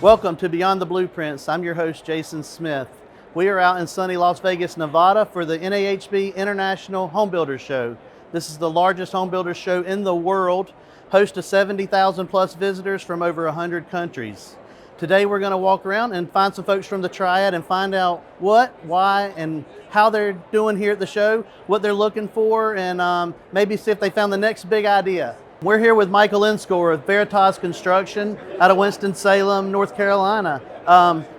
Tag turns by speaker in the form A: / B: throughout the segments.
A: Welcome to Beyond the Blueprints. I'm your host, Jason Smith. We are out in sunny Las Vegas, Nevada for the NAHB International Home Builders Show. This is the largest home builders show in the world, host to 70,000 plus visitors from over 100 countries. Today we're going to walk around and find some folks from the Triad and find out what, why, and how they're doing here at the show, what they're looking for, and maybe see if they found the next big idea. We're here with Michael Enscore of Veritas Construction out of Winston-Salem, North Carolina.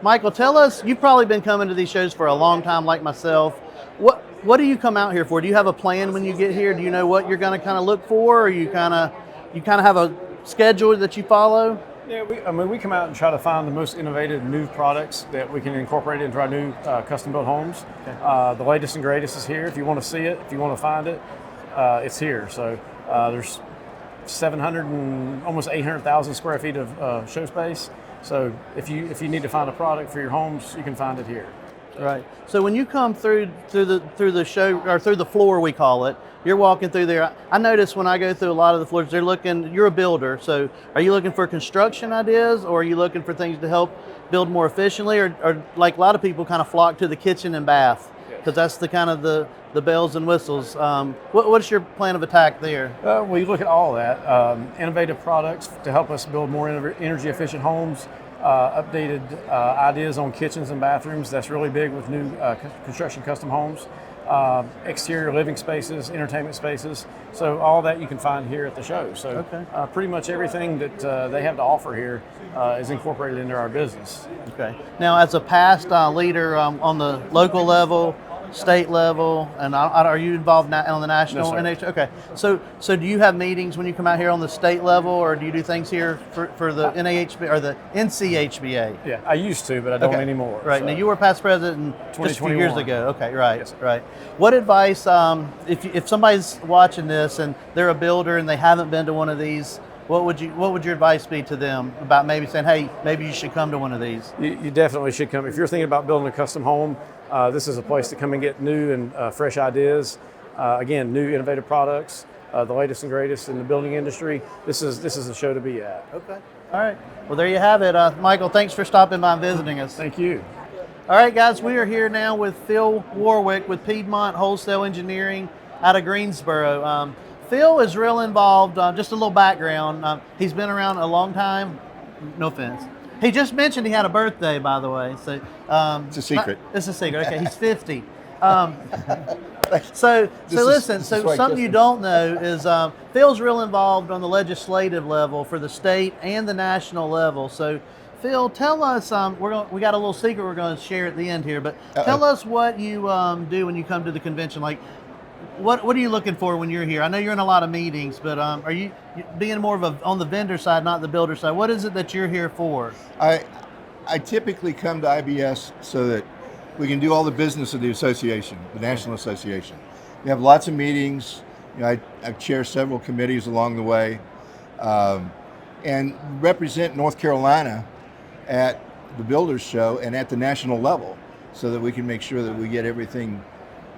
A: Michael, tell us, you've probably been coming to these shows for a long time like myself. What do you come out here for? Do you have a plan when you get here? Do you know what you're going to kind of look for, or you kind of have a schedule that you follow?
B: Yeah, we come out and try to find the most innovative new products that we can incorporate into our new custom-built homes. Okay. The latest and greatest is here. If you want to see it, if you want to find it, it's here. So there's 700 and almost 800,000 square feet of show space. So if you need to find a product for your homes, you can find it here.
A: Right. So when you come through the show, or through the floor we call it, you're walking through there. I notice when I go through a lot of the floors, you're a builder. So are you looking for construction ideas, or are you looking for things to help build more efficiently, or like a lot of people kind of flock to the kitchen and bath? Because that's the kind of the bells and whistles. What's your plan of attack there?
B: We look at all that. Innovative products to help us build more energy efficient homes, updated ideas on kitchens and bathrooms. That's really big with new construction custom homes. Exterior living spaces, entertainment spaces. So all that you can find here at the show. So okay. Pretty much everything that they have to offer here is incorporated into our business.
A: Okay. Now, as a past leader on the local level, state level, and are you involved on the national?
B: No, sir.
A: Okay. So do you have meetings when you come out here on the state level, or do you do things here for the NAHB or the NCHBA?
B: Yeah, I used to, but I don't anymore.
A: Right. So. Now, you were past president just a few years ago. Okay. Right.
B: Yes,
A: right. What advice, if somebody's watching this and they're a builder and they haven't been to one of these, what would your advice be to them about maybe saying, hey, maybe you should come to one of these?
B: You definitely should come. If you're thinking about building a custom home, this is a place to come and get new and fresh ideas. Again, new innovative products, the latest and greatest in the building industry. This is the show to be at.
A: Okay. All right. Well, there you have it. Michael, thanks for stopping by and visiting us.
B: Thank you.
A: All right, guys, we are here now with Phil Warrick with Piedmont Wholesale Engineering out of Greensboro. Phil is real involved. Just a little background. He's been around a long time. No offense. He just mentioned he had a birthday, by the way. So
C: it's a secret.
A: It's a secret. Okay, he's 50. So something you don't know is Phil's real involved on the legislative level for the state and the national level. So, Phil, tell us. We got a little secret we're going to share at the end here, but tell us what you do when you come to the convention. Like, what are you looking for when you're here? I know you're in a lot of meetings, but are you being more of on the vendor side, not the builder side? What is it that you're here for?
C: I typically come to IBS so that we can do all the business of the association, the National Association. We have lots of meetings. I chair several committees along the way, and represent North Carolina at the Builders Show and at the national level, so that we can make sure that we get everything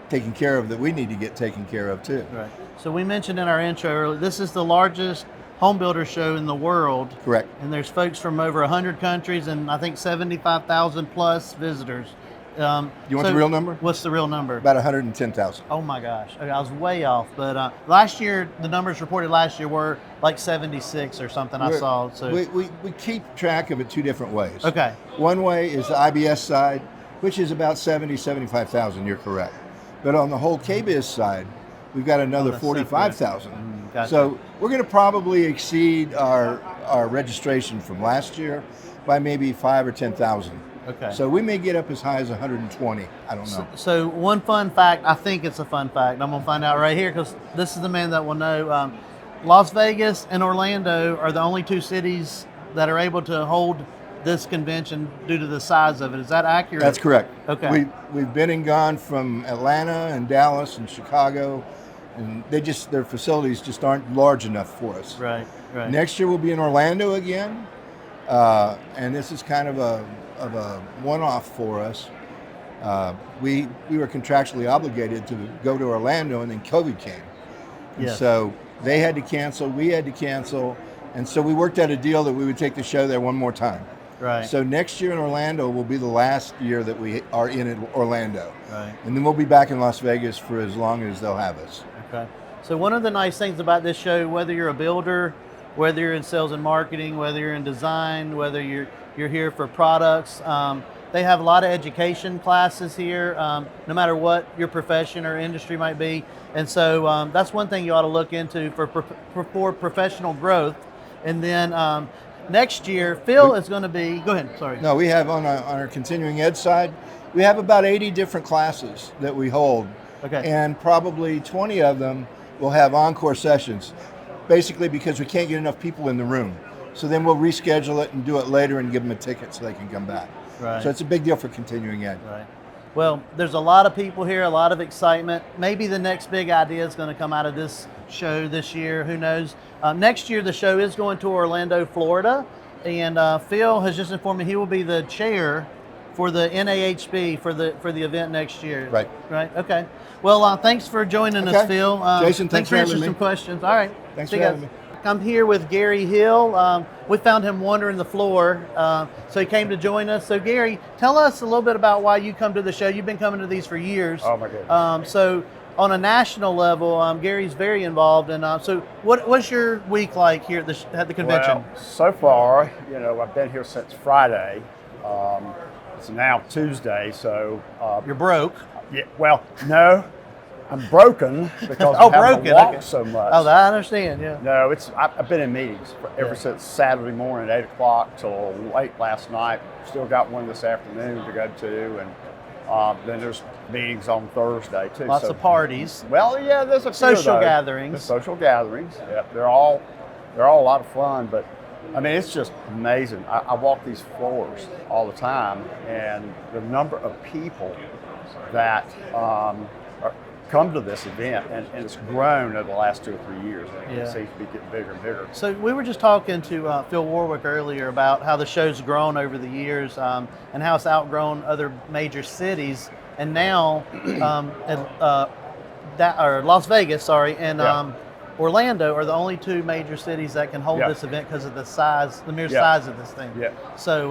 C: taken care of that we need to get taken care of too.
A: Right. So we mentioned in our intro earlier, this is the largest home builder show in the world.
C: Correct.
A: And there's folks from over 100 countries and I think 75,000 plus visitors.
C: You want the real number?
A: What's the real number?
C: About 110,000.
A: Oh my gosh, okay, I was way off. But last year, the numbers reported last year were like 76 or something. I saw. So
C: we keep track of it two different ways.
A: Okay.
C: One way is the IBS side, which is about 75,000. You're correct. But on the whole KBIS side, we've got another 45,000.
A: Gotcha.
C: So we're going to probably exceed our registration from last year by maybe 5,000 or 10,000.
A: Okay.
C: So we may get up as high as 120. I don't know.
A: So one fun fact, I think it's a fun fact. I'm going to find out right here because this is the man that will know. Las Vegas and Orlando are the only two cities that are able to hold this convention due to the size of it. Is that accurate?
C: That's correct.
A: Okay.
C: We've been and gone from Atlanta and Dallas and Chicago, and their facilities just aren't large enough for us.
A: Right.
C: Next year we'll be in Orlando again, and this is kind of a one-off for us. We were contractually obligated to go to Orlando, and then COVID came. And so they had to cancel, we had to cancel, and so we worked out a deal that we would take the show there one more time.
A: Right.
C: So next year in Orlando will be the last year that we are in Orlando.
A: Right.
C: And then we'll be back in Las Vegas for as long as they'll have us.
A: Okay. So one of the nice things about this show, whether you're a builder, whether you're in sales and marketing, whether you're in design, whether you're here for products, they have a lot of education classes here, no matter what your profession or industry might be. And so that's one thing you ought to look into for professional growth. And then next year, Phil is going to be, go ahead, sorry.
C: No, we have on our continuing ed side, we have about 80 different classes that we hold.
A: Okay.
C: And probably 20 of them will have encore sessions, basically because we can't get enough people in the room. So then we'll reschedule it and do it later and give them a ticket so they can come back.
A: Right.
C: So it's a big deal for continuing ed.
A: Right. Well, there's a lot of people here, a lot of excitement. Maybe the next big idea is going to come out of this show this year. Who knows? Next year, the show is going to Orlando, Florida. And Phil has just informed me he will be the chair for the NAHB for the event next year.
C: Right.
A: Right. Okay. Well, thanks for joining us, Phil.
C: Jason, thanks for
A: answering
C: having
A: some
C: me.
A: questions. All right.
C: Thanks
A: See
C: for
A: you
C: having
A: guys.
C: me.
A: I'm here with Gary Hill. We found him wandering the floor, so he came to join us. So Gary, tell us a little bit about why you come to the show. You've been coming to these for years.
D: Oh my goodness.
A: So on a national level, Gary's very involved. And so what's your week like here at the convention?
D: Well, so far, I've been here since Friday. It's now Tuesday, so
A: You're broke.
D: yeah. Well, no, I'm broken because
A: Oh,
D: I'm having
A: broken,
D: to walk
A: okay.
D: so much.
A: Oh, I understand. Yeah.
D: No, I've been in meetings ever since Saturday morning at 8 o'clock till late last night. Still got one this afternoon to go to, and then there's meetings on Thursday too.
A: Lots of parties.
D: Well, yeah, there's a few of
A: Social
D: those.
A: gatherings.
D: The social gatherings. Yeah, they're all a lot of fun, but I mean, it's just amazing. I walk these floors all the time, and the number of people that come to this event, and it's grown over the last 2 or 3 years.
A: Yeah.
D: It seems to be getting bigger and bigger.
A: So we were just talking to Phil Warrick earlier about how the show's grown over the years and how it's outgrown other major cities. And now Las Vegas, and Orlando are the only two major cities that can hold this event because of the size, the mere size of this thing.
D: Yeah.
A: So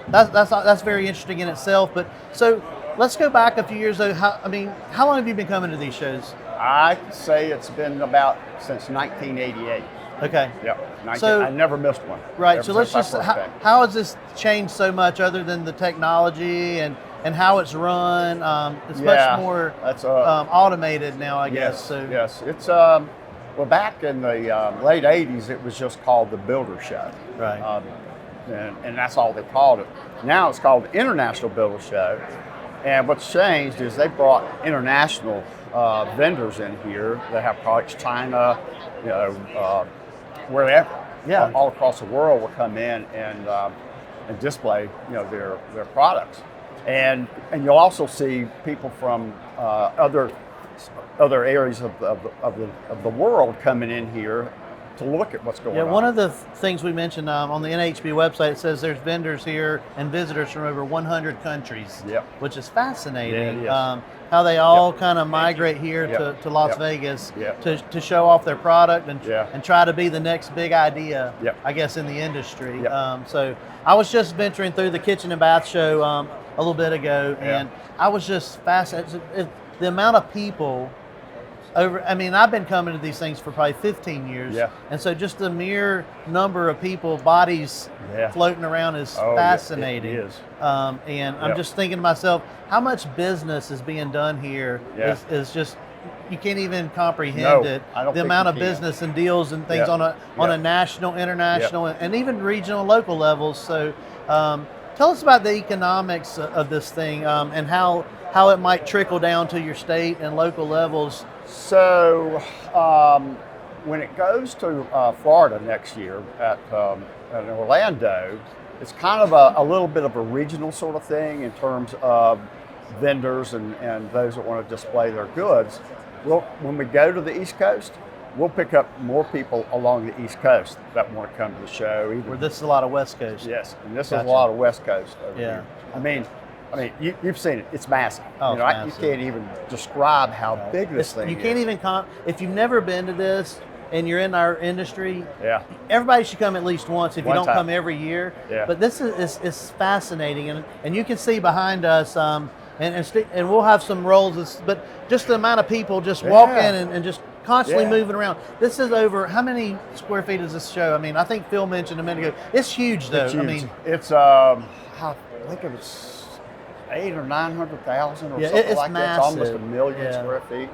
A: that's very interesting in itself. But so let's go back a few years ago. How long have you been coming to these shows?
D: I say it's been about since 1988.
A: Okay.
D: Yeah.
A: So-
D: I never missed one.
A: Right.
D: ever
A: So let's
D: since I
A: just,
D: first came.
A: how has this changed so much other than the technology and how it's run? It's much more
D: That's
A: automated now, I guess.
D: Yes,
A: So
D: yes. It's well, back in the late '80s, it was just called the Builder Show,
A: Right.
D: and that's all they called it. Now it's called the International Builder Show, and what's changed is they brought international vendors in here that have products. China, wherever,
A: Yeah.
D: all across the world will come in and display, their products, and you'll also see people from other areas of the world coming in here to look at what's going on.
A: yeah, one of the things we mentioned on the NHB website, it says there's vendors here and visitors from over 100 countries,
D: Yep.
A: which is fascinating.
D: Yeah, it is.
A: How they all kind of migrate here
D: Yep.
A: to Las
D: Yep.
A: Vegas
D: Yep.
A: to show off their product and
D: Yeah.
A: and try to be the next big idea,
D: Yep.
A: I guess, in the industry.
D: Yep.
A: So I was just venturing through the kitchen and bath show a little bit ago, and I was just fascinated. The amount of people I've been coming to these things for probably 15 years.
D: Yeah.
A: And so just the mere number of people, bodies floating around is fascinating.
D: It is.
A: And I'm just thinking to myself, how much business is being done here is just, you can't even comprehend it.
D: I don't
A: The
D: think
A: amount
D: you
A: of
D: can.
A: business and deals and things on a national, international, and even regional and local levels. So tell us about the economics of this thing and how it might trickle down to your state and local levels.
D: So when it goes to Florida next year at Orlando, it's kind of a little bit of a regional sort of thing in terms of vendors and those that want to display their goods. When we go to the East Coast, we'll pick up more people along the East Coast that want to come to the show.
A: Where this is a lot of West Coast.
D: Yes, and this
A: Gotcha.
D: is a lot of West Coast over
A: Yeah.
D: here. I mean, you've seen it. It's massive.
A: Oh,
D: You can't even describe how big this thing
A: You
D: is.
A: can't even if you've never been to this, and you're in our industry,
D: Yeah.
A: everybody should come at least once if you
D: One
A: don't
D: time.
A: come every year.
D: Yeah.
A: But this is fascinating, and you can see behind us, and we'll have some roles, but just the amount of people just walking and just constantly
D: Yeah.
A: moving around. This is over, how many square feet is this show? I mean, I think Phil mentioned a minute ago, it's huge though.
D: It's huge.
A: I mean,
D: it's I think it was 800,000 or 900,000 or
A: Yeah,
D: something
A: it's
D: like that. It's almost
A: massive.
D: 1 million
A: Yeah.
D: square feet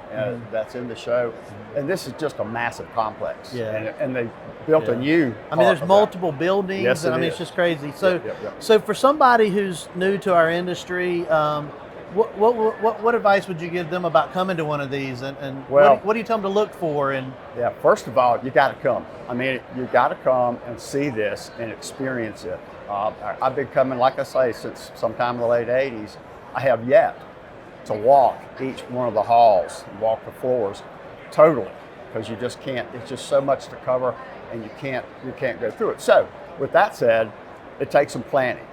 D: that's in the show, and this is just a massive complex.
A: Yeah.
D: and they built a new.
A: I mean, there's
D: part of
A: multiple buildings,
D: Yes,
A: and I
D: it
A: mean,
D: is.
A: it's just crazy. So,
D: Yep.
A: so for somebody who's new to our industry, what advice would you give them about coming to one of these, and
D: Well-
A: what do you tell them to look for? And
D: that. Yeah. First of all, you got to come. I mean, you got to come and see this and experience it. I've been coming, like I say, since sometime in the late '80s. I have yet to walk each one of the halls, walk the floors, totally, because you just can't. It's just so much to cover, and you can't go through it. So, with that said, it takes some planning,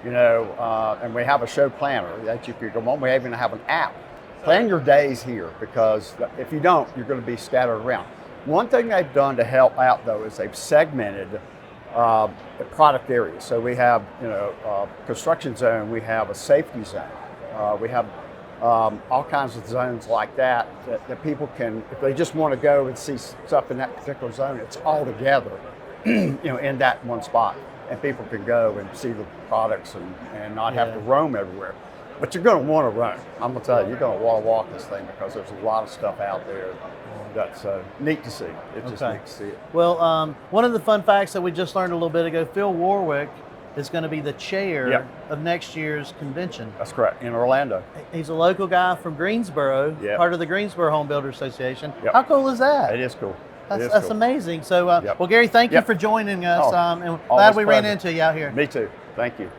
D: and we have a show planner that you could go on. We even have an app. Plan your days here, because if you don't, you're going to be scattered around. One thing they've done to help out, though, is they've segmented the product areas. So we have, construction zone, we have a safety zone, we have all kinds of zones like that people can, if they just want to go and see stuff in that particular zone, it's all together, in that one spot, and people can go and see the products and not have to roam everywhere. But you're going to want to roam. I'm going to tell you, you're going to want to walk this thing, because there's a lot of stuff out there that's neat to see. It's just neat to see it.
A: well, one of the fun facts that we just learned a little bit ago, Phil Warrick is going to be the chair of next year's convention.
D: That's correct, in Orlando.
A: He's a local guy from Greensboro, part of the Greensboro Home Builders Association.
D: Yep.
A: How cool is that?
D: It is cool.
A: That's amazing. So, well, Gary, thank you for joining us, and glad we ran into you out here.
D: Me too. Thank you.